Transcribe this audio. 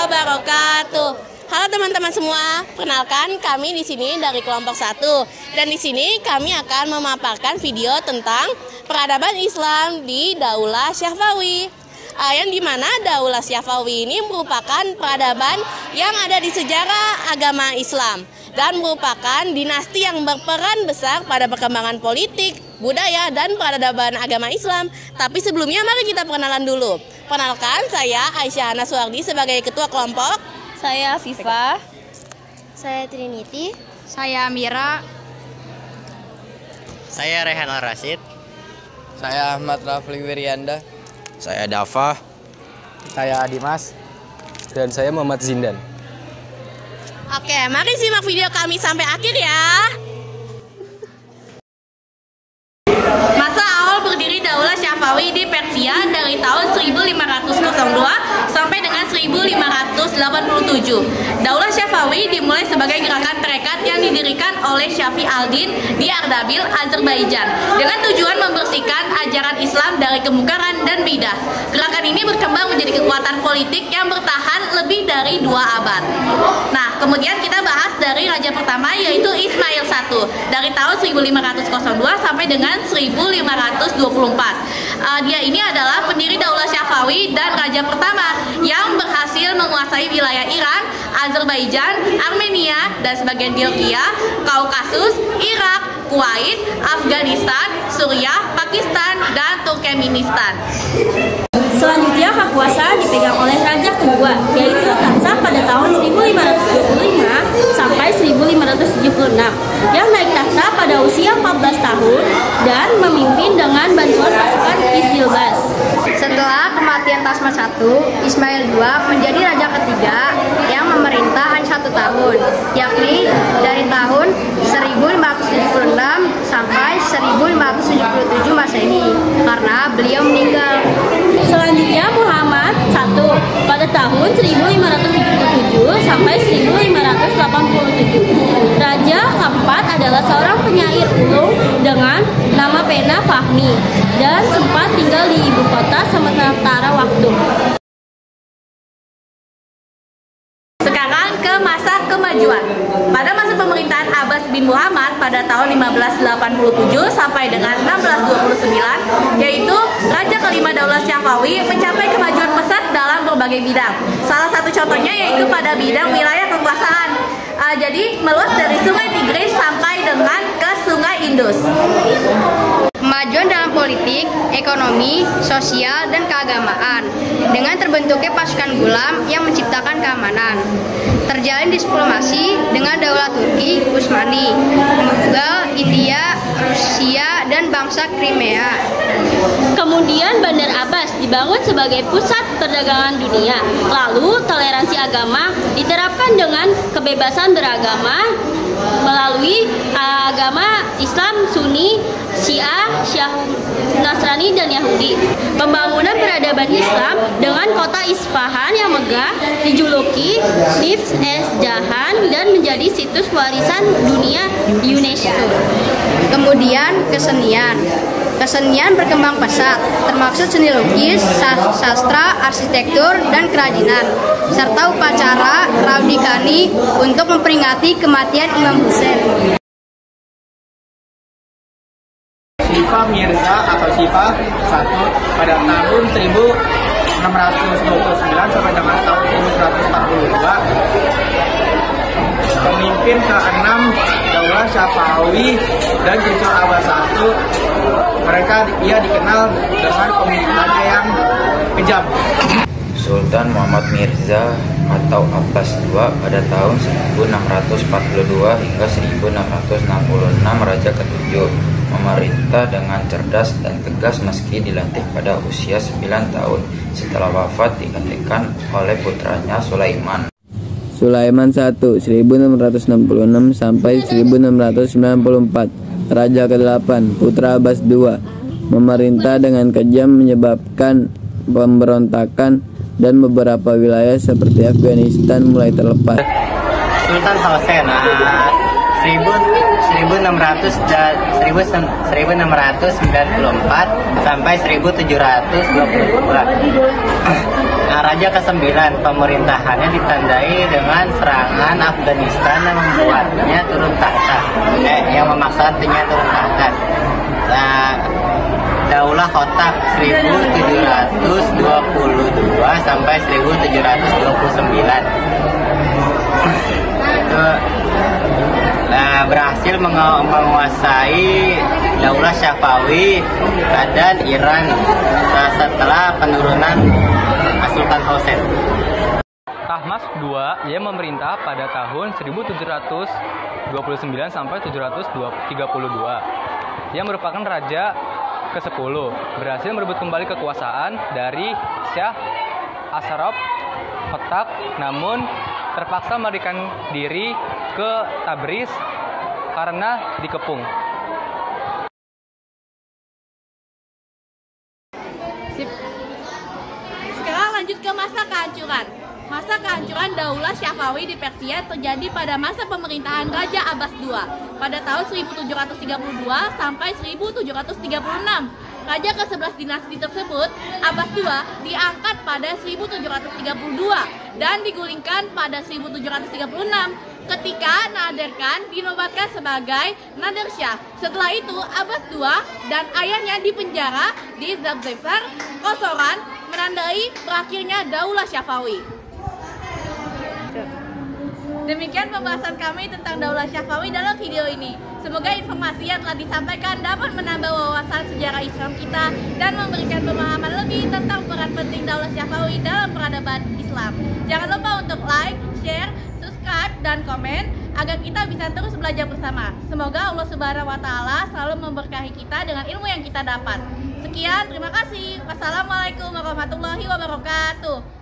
wabarakatuh. Halo teman-teman semua, perkenalkan kami di sini dari kelompok 1 dan di sini kami akan memaparkan video tentang peradaban Islam di Daulah Syafawi. Yang dimana Daulah Syafawi ini merupakan peradaban yang ada di sejarah agama Islam dan merupakan dinasti yang berperan besar pada perkembangan politik, budaya, dan peradaban agama Islam. Tapi sebelumnya mari kita perkenalan dulu. Perkenalkan, saya Aisyah Hana Suwardi sebagai ketua kelompok. Saya Viva. Saya Trinity. Saya Mira. Saya Rehan Al-Rasid. Saya Ahmad Rafli Wiryanda. Saya Dava. Saya Dimas. Dan saya Muhammad Zindan. Oke, mari simak video kami sampai akhir ya. Masa awal berdiri Daulah Syafawi di Persia dari tahun 1502 sampai dengan 1587. Daulah Syafawi dimulai sebagai gerakan tarekat yang didirikan oleh Syafi al-Din di Ardabil, Azerbaijan dengan tujuan membersihkan ajaran Islam dari kemungkaran dan bidah. Gerakan ini berkembang menjadi kekuatan politik yang bertahan lebih dari 2 abad. Nah, kemudian kita bahas dari raja pertama yaitu Ismail I dari tahun 1502 sampai dengan 1524. Dia ini adalah pendiri Daulah Syafawi dan raja pertama yang berhasil menguasai wilayah Iran, Azerbaijan, Armenia, dan sebagian Turkiya, Kaukasus, Irak, Kuwait, Afghanistan, Suriah, Pakistan, dan Turkmenistan. Selanjutnya kekuasaan dipegang oleh raja kedua, yaitu Takhta pada tahun 1525 sampai 1576, yang naik takhta pada usia 14 tahun dan memimpin dengan bantuan pasukan Izilbas. Setelah kematian Tasma I, Ismail II menjadi raja ketiga yang memerintah hanya 1 tahun, yakni dari tahun 1576 sampai 1577 Masehi, karena beliau meninggal. Selanjutnya Muhammad I pada tahun 1577 sampai 1587. Raja keempat adalah seorang penyair ulung dengan nama pena Fahmi dan sempat tinggal di ibu kota sementara waktu. Sekarang ke masa kemajuan. Pada masa pemerintahan Abbas bin Muhammad pada tahun 1587 sampai dengan 1629, yaitu raja kelima Daulah Syafawi mencapai kemajuan pesat dalam berbagai bidang. Salah satu contohnya yaitu pada bidang wilayah kekuasaan. Jadi meluas dari Sungai Tigris sampai dengan ke Sungai Indus. Kemajuan dalam politik, ekonomi, sosial, dan keagamaan dengan terbentuknya pasukan Gulam yang menciptakan keamanan. Terjalin diplomasi dengan Daulah Turki, Utsmani, Mughal, India, Rusia, dan bangsa Crimea. Kemudian Bandar Abbas dibangun sebagai pusat perdagangan dunia. Lalu toleransi agama diterapkan dengan kebebasan beragama melalui agama Islam Sunni, Syiah, Nasrani, dan Yahudi. Pembangunan peradaban Islam dengan kota Isfahan yang megah dijuluki Nifs es Jahan dan menjadi situs warisan dunia UNESCO. Kemudian kesenian. Kesenian berkembang pesat, termaksud seni lukis, sastra, arsitektur, dan kerajinan, serta upacara Raudikani untuk memperingati kematian Imam Husain. Syifa Mirza atau Syifa I pada tahun 1629 sampai dengan tahun 1142, pemimpin ke-6 Daulah Syafawi dan cucu Abbas I. Ia dikenal dengan pemerintahannya yang kejam. Sultan Muhammad Mirza atau Abbas II pada tahun 1642 hingga 1666, Raja ke-7, memerintah dengan cerdas dan tegas meski dilantik pada usia 9 tahun. Setelah wafat digantikan oleh putranya Sulaiman. Sulaiman I 1666 sampai 1694, Raja ke-8, putra Abbas II, memerintah dengan kejam menyebabkan pemberontakan dan beberapa wilayah seperti Afghanistan mulai terlepas. Sultan Hosen 1694 sampai 1722. Raja ke-9, pemerintahannya ditandai dengan serangan Afghanistan yang membuatnya turun tahta, yang memaksakannya turun tahta. Daulah Khotak 1722 sampai 1729. Berhasil menguasai Daulah Syafawi dan Iran setelah penurunan Sultan Hussein. Tahmasp II ia memerintah pada tahun 1729 sampai 732. Ia merupakan raja ke-10, berhasil merebut kembali kekuasaan dari Syah Ashraf Khotak, namun terpaksa melarikan diri ke Tabriz karena dikepung. Sekarang lanjut ke masa kehancuran. Masa kehancuran Daulah Syafawi di Persia terjadi pada masa pemerintahan Raja Abbas II pada tahun 1732 sampai 1736. Raja ke-11 dinasti tersebut, Abbas II, diangkat pada 1732 dan digulingkan pada 1736 ketika Nader Khan dinobatkan sebagai Nader Shah. Setelah itu, Abbas II dan ayahnya dipenjara di Zabzefar, Khorasan, menandai berakhirnya Daulah Syafawi. Demikian pembahasan kami tentang Daulah Syafawi dalam video ini. Semoga informasi yang telah disampaikan dapat menambah wawasan sejarah Islam kita dan memberikan pemahaman lebih tentang peran penting Daulah Syafawi dalam peradaban Islam. Jangan lupa untuk like, share, subscribe, dan komen agar kita bisa terus belajar bersama. Semoga Allah Subhanahu wa Ta'ala selalu memberkahi kita dengan ilmu yang kita dapat. Sekian, terima kasih. Wassalamualaikum warahmatullahi wabarakatuh.